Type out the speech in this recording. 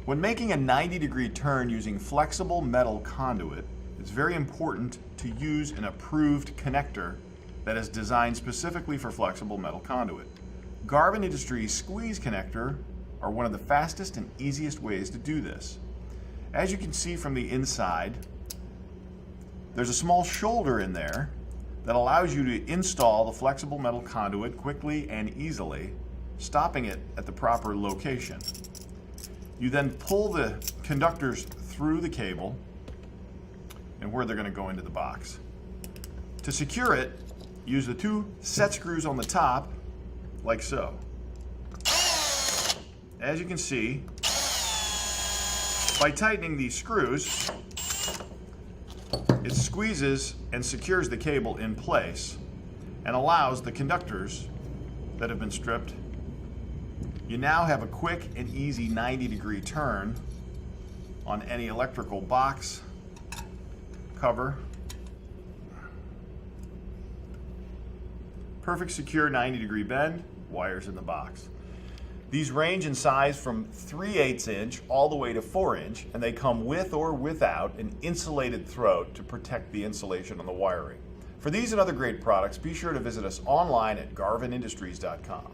When making a 90-degree turn using flexible metal conduit, it's very important to use an approved connector that is designed specifically for flexible metal conduit. Garvin Industries squeeze connector are one of the fastest and easiest ways to do this. As you can see from the inside, there's a small shoulder in there that allows you to install the flexible metal conduit quickly and easily, stopping it at the proper location. You then pull the conductors through the cable and where they're going to go into the box. To secure it, use the 2 set screws on the top, like so. As you can see, by tightening these screws, it squeezes and secures the cable in place and allows the conductors that have been stripped. You now have a quick and easy 90-degree turn on any electrical box, cover. Perfect secure 90-degree bend, wires in the box. These range in size from 3/8 inch all the way to 4 inch, and they come with or without an insulated throat to protect the insulation on the wiring. For these and other great products, be sure to visit us online at garvinindustries.com.